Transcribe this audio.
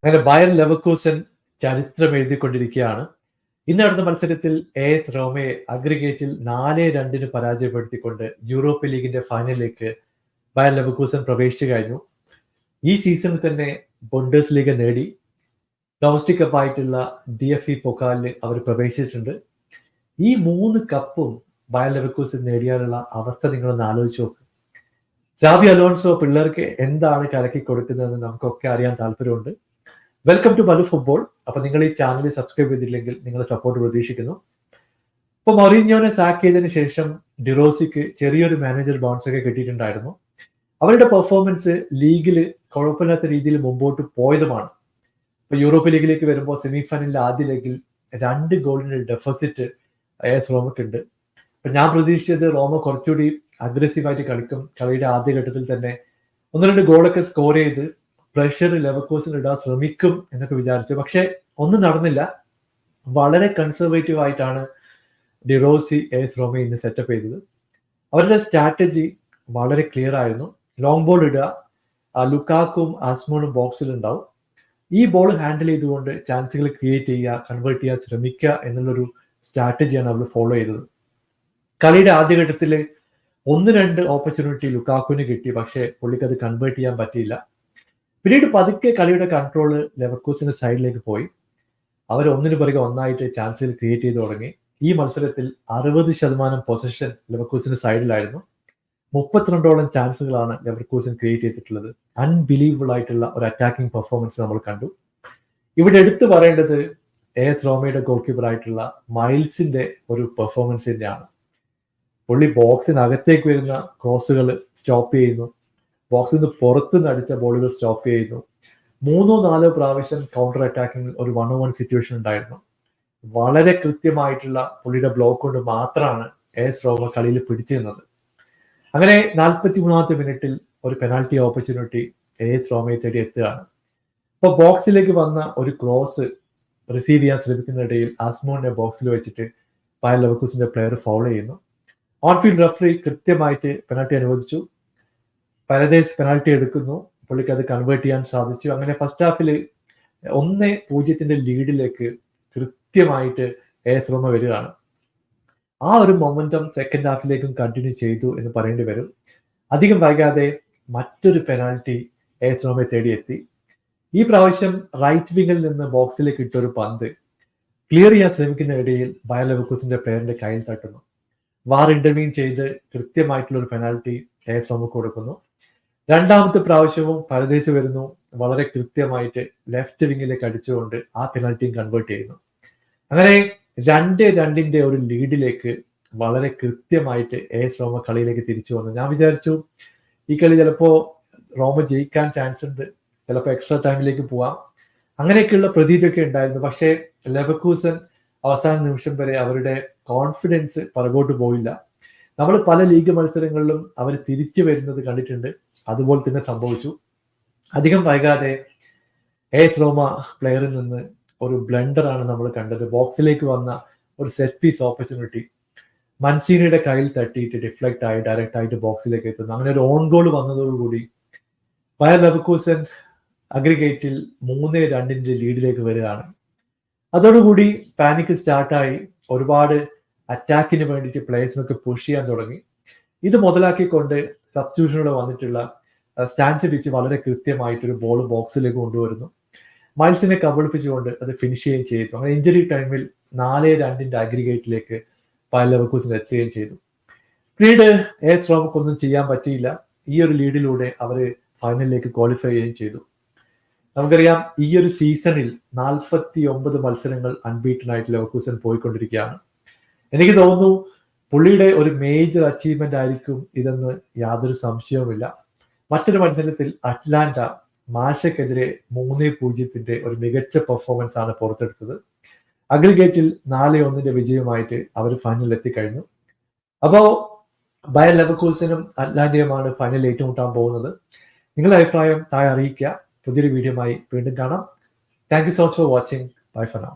അങ്ങനെ buyer Leverkusen ചരിത്രം എഴുതിക്കൊണ്ടിരിക്കുകയാണ്. ഇന്ന് നടന്ന മത്സരത്തിൽ AS റോമയെ അഗ്രിഗേറ്റിൽ 4-2 പരാജയപ്പെടുത്തിക്കൊണ്ട് യൂറോപ്യൻ ലീഗിന്റെ ഫൈനലിലേക്ക് ബയർ ലെവർകൂസൻ പ്രവേശിച്ചു കഴിഞ്ഞു. ഈ സീസണിൽ തന്നെ ബുണ്ടസ് ലീഗ് നേടി. ഡൊമസ്റ്റിക് കപ്പായിട്ടുള്ള DFB പൊക്കാലിൽ അവർ പ്രവേശിച്ചിട്ടുണ്ട്. ഈ 3 കപ്പും ബയർ ലെവർകൂസൻ നേടിയാലുള്ള അവസ്ഥ നിങ്ങളൊന്ന് ആലോചിച്ച് നോക്ക്. ജാബി അലോൺസോ പിള്ളേർക്ക് എന്താണ് കലക്കി കൊടുക്കുന്നതെന്ന് നമുക്കൊക്കെ അറിയാൻ താല്പര്യമുണ്ട്. Welcome to Balu football. അപ്പൊ നിങ്ങൾ ഈ ചാനൽ സബ്സ്ക്രൈബ് ചെയ്തില്ലെങ്കിൽ നിങ്ങളുടെ സപ്പോർട്ട് പ്രതീക്ഷിക്കുന്നു. ഇപ്പൊ മൊറീഞ്ഞോനെ സാക്ക് ചെയ്തതിനു ശേഷം ഡിറോസിക്ക് ചെറിയൊരു മാനേജർ ബൗൺസ് ഒക്കെ കിട്ടിയിട്ടുണ്ടായിരുന്നു. അവരുടെ പെർഫോമൻസ് ലീഗിൽ കുഴപ്പമില്ലാത്ത രീതിയിൽ മുമ്പോട്ട് പോയതുമാണ്. ഇപ്പൊ യൂറോപ്യൻ ലീഗിലേക്ക് വരുമ്പോൾ സെമി ഫൈനലിൽ ആദ്യ ലെഗിൽ 2 ഗോളിന്റെ ഡെഫിസിറ്റ് AS റോമക്കുണ്ട്. അപ്പൊ ഞാൻ പ്രതീക്ഷിച്ചത് റോമ കുറച്ചുകൂടി അഗ്രസീവായിട്ട് കളിക്കും, കളിയുടെ ആദ്യഘട്ടത്തിൽ തന്നെ 1-2 ഗോളൊക്കെ സ്കോർ ചെയ്ത് പ്രഷർ ലെവർകൂസൻ ഇടാൻ ശ്രമിക്കും എന്നൊക്കെ വിചാരിച്ചു. പക്ഷെ ഒന്നും നടന്നില്ല. വളരെ കൺസർവേറ്റീവ് ആയിട്ടാണ് ഡിറോസി AS റോമയെ ഇന്ന് സെറ്റപ്പ് ചെയ്തത്. അവരുടെ സ്ട്രാറ്റജി വളരെ ക്ലിയർ ആയിരുന്നു. ലോങ് ബോൾ ഇടുക, ലുക്കാക്കും ആസ്മോണും ബോക്സിൽ ഉണ്ടാവും. ഈ ബോൾ ഹാൻഡിൽ ചെയ്തുകൊണ്ട് ചാൻസുകൾ ക്രിയേറ്റ് ചെയ്യുക, കൺവേർട്ട് ചെയ്യാൻ ശ്രമിക്കുക എന്നുള്ളൊരു സ്ട്രാറ്റജിയാണ് അവർ ഫോളോ ചെയ്തത്. കളിയുടെ ആദ്യഘട്ടത്തിൽ 1-2 ഓപ്പർച്യൂണിറ്റി ലുക്കാക്കുവിന് കിട്ടി, പക്ഷേ പുള്ളിക്ക് അത് കൺവേർട്ട് ചെയ്യാൻ പറ്റിയില്ല. പിന്നീട് പതുക്കെ കളിയുടെ കൺട്രോള് ലെവർകൂസന്റെ സൈഡിലേക്ക് പോയി. അവർ ഒന്നിനു പിറകെ ഒന്നായിട്ട് ചാൻസുകൾ ക്രിയേറ്റ് ചെയ്ത് തുടങ്ങി. ഈ മത്സരത്തിൽ 60% പൊസിഷൻ ലെവർകൂസന്റെ സൈഡിലായിരുന്നു. 32ഓളം ചാൻസുകളാണ് ലെവർകൂസൻ ക്രിയേറ്റ് ചെയ്തിട്ടുള്ളത്. അൺബിലീവബിൾ ആയിട്ടുള്ള ഒരു അറ്റാക്കിംഗ് പെർഫോമൻസ് നമ്മൾ കണ്ടു. ഇവിടെ എടുത്തു പറയേണ്ടത് AS റോമയുടെ ഗോൾ കീപ്പർ ആയിട്ടുള്ള മൈൽസിന്റെ ഒരു പെർഫോമൻസ് തന്നെയാണ്. പുള്ളി ബോക്സിനകത്തേക്ക് വരുന്ന ക്രോസുകൾ സ്റ്റോപ്പ് ചെയ്യുന്നു, ബോക്സിൽ നിന്ന് പുറത്തുനിന്ന് അടിച്ച ബോളുകൾ സ്റ്റോപ്പ് ചെയ്യുന്നു. 3-4 പ്രാവശ്യം കൗണ്ടർ അറ്റാക്കിംഗ് ഒരു 1-on-1 സിറ്റുവേഷൻ ഉണ്ടായിരുന്നു. വളരെ കൃത്യമായിട്ടുള്ള പുള്ളിയുടെ ബ്ലോക്ക് കൊണ്ട് മാത്രമാണ് AS റോമ കളിയിൽ പിടിച്ചു നിന്നത്. അങ്ങനെ 43-ാമത്തെ മിനിറ്റിൽ ഒരു പെനാൽറ്റി ഓപ്പർച്യൂണിറ്റി AS റോമയെ തേടി എത്തുകയാണ്. അപ്പൊ ബോക്സിലേക്ക് വന്ന ഒരു ക്രോസ് റിസീവ് ചെയ്യാൻ ശ്രമിക്കുന്നതിനിടയിൽ ആസ്മോണിനെ ബോക്സിൽ വെച്ചിട്ട് ബയർ ലെവർകൂസന്റെ പ്ലെയർ ഫൗൾ ചെയ്യുന്നു. ഓൺഫീൽഡ് റഫറി കൃത്യമായിട്ട് പെനാൽറ്റി അനുവദിച്ചു. പരദേശ് പെനാൽറ്റി എടുക്കുന്നു, പുള്ളിക്ക് അത് കൺവേർട്ട് ചെയ്യാൻ സാധിച്ചു. അങ്ങനെ ഫസ്റ്റ് ഹാഫിൽ 1-0 ലീഡിലേക്ക് കൃത്യമായിട്ട് AS റോമ വരികയാണ്. ആ ഒരു മൊമെന്റം സെക്കൻഡ് ഹാഫിലേക്കും കണ്ടിന്യൂ ചെയ്തു എന്ന് പറയേണ്ടി വരും. അധികം വൈകാതെ മറ്റൊരു പെനാൽറ്റി AS റോമയെ തേടിയെത്തി. ഈ പ്രാവശ്യം റൈറ്റ് വിങ്ങിൽ നിന്ന് ബോക്സിലേക്ക് ഇട്ടൊരു പന്ത് ക്ലിയർ ചെയ്യാൻ ശ്രമിക്കുന്നതിനിടയിൽ ബയർ ലെവർകൂസന്റെ പ്ലെയറിന്റെ കയ്യിൽ തട്ടുന്നു. വാർ ഇന്റർവീൻ ചെയ്ത് കൃത്യമായിട്ടുള്ള ഒരു പെനാൽറ്റി AS റോമക്ക് കൊടുക്കുന്നു. രണ്ടാമത്തെ പ്രാവശ്യവും പരദേശ് വരുന്നു, വളരെ കൃത്യമായിട്ട് ലെഫ്റ്റ് വിങ്ങിലേക്ക് അടിച്ചുകൊണ്ട് ആ പെനാൽറ്റിയും കൺവേർട്ട് ചെയ്യുന്നു. അങ്ങനെ 2-2 ഒരു ലീഡിലേക്ക് വളരെ കൃത്യമായിട്ട് AS റോമ കളിയിലേക്ക് തിരിച്ചു വന്നു. ഞാൻ വിചാരിച്ചു ഈ കളി ചിലപ്പോ റോമ ജയിക്കാൻ ചാൻസ് ഉണ്ട്, ചിലപ്പോൾ എക്സ്ട്രാ ടൈമിലേക്ക് പോവാം, അങ്ങനെയൊക്കെയുള്ള പ്രതീതിയൊക്കെ ഉണ്ടായിരുന്നു. പക്ഷേ ലെവർകൂസൻ അവസാന നിമിഷം വരെ അവരുടെ കോൺഫിഡൻസ് പുറകോട്ട് പോയില്ല. നമ്മൾ പല ലീഗ് മത്സരങ്ങളിലും അവർ തിരിച്ചു വരുന്നത് കണ്ടിട്ടുണ്ട്, അതുപോലെ തന്നെ സംഭവിച്ചു. അധികം വൈകാതെ AS റോമ പ്ലെയറിൽ നിന്ന് ഒരു ബ്ലണ്ടറാണ് നമ്മൾ കണ്ടത്. ബോക്സിലേക്ക് വന്ന ഒരു സെറ്റ് പീസ് ഓപ്പർച്യൂണിറ്റി മൻസീനിയുടെ കയ്യിൽ തട്ടിയിട്ട് ഡിഫ്ലക്റ്റ് ആയി ഡയറക്റ്റ് ആയിട്ട് ബോക്സിലേക്ക് എത്തുന്നു. അങ്ങനെ ഒരു ഓൺ ഗോൾ വന്നതോടുകൂടി ബയർ ലെവർകൂസൻ അഗ്രിഗേറ്റിൽ 3-2 ലീഡിലേക്ക് വരികയാണ്. അതോടുകൂടി പാനിക് സ്റ്റാർട്ടായി. ഒരുപാട് അറ്റാക്കിന് വേണ്ടിയിട്ട് പ്ലേയേഴ്സിനൊക്കെ പുഷ് ചെയ്യാൻ തുടങ്ങി. ഇത് മുതലാക്കിക്കൊണ്ട് സബ്സ്റ്റിറ്റ്യൂഷനോടെ വന്നിട്ടുള്ള സ്റ്റാൻസിവിച്ച് വളരെ കൃത്യമായിട്ടൊരു ബോൾ ബോക്സിലേക്ക് കൊണ്ടുവരുന്നു. മൈൽസിനെ കബളിപ്പിച്ചുകൊണ്ട് അത് ഫിനിഷ് ചെയ്യുകയും ചെയ്തു. അങ്ങനെ ഇഞ്ചറി ടൈമിൽ 4-2 അഗ്രിഗേറ്റിലേക്ക് ബയർ ലെവർകൂസൻ എത്തുകയും ചെയ്തു. പിന്നീട് AS റോമക്കൊന്നും ചെയ്യാൻ പറ്റിയില്ല. ഈ ഒരു ലീഡിലൂടെ അവർ ഫൈനലിലേക്ക് ക്വാളിഫൈ ചെയ്യുകയും ചെയ്തു. നമുക്കറിയാം ഈ ഒരു സീസണിൽ 49 മത്സരങ്ങൾ അൺബീറ്റൻ ആയിട്ട് ലെവർകൂസൻ പോയിക്കൊണ്ടിരിക്കുകയാണ്. എനിക്ക് തോന്നുന്നു പുള്ളിയുടെ ഒരു മേജർ അച്ചീവ്മെന്റ് ആയിരിക്കും ഇതെന്ന് യാതൊരു സംശയവുമില്ല. മറ്റൊരു മത്സരത്തിൽ അറ്റ്ലാന്റ മാഷക്കെതിരെ 3-0 ഒരു മികച്ച പെർഫോമൻസ് ആണ് പുറത്തെടുത്തത്. അഗ്രിഗേറ്റിൽ 4-1 വിജയമായിട്ട് അവർ ഫൈനലിൽ എത്തിക്കഴിഞ്ഞു. അപ്പോൾ ബയർ ലെവർകൂസനും അറ്റ്ലാന്റയുമാണ് ഫൈനലിൽ ഏറ്റുമുട്ടാൻ പോകുന്നത്. നിങ്ങളുടെ അഭിപ്രായം താഴെ അറിയിക്കുക. പുതിയൊരു വീഡിയോയുമായി വീണ്ടും കാണാം. Thank you so much for watching. Bye for now.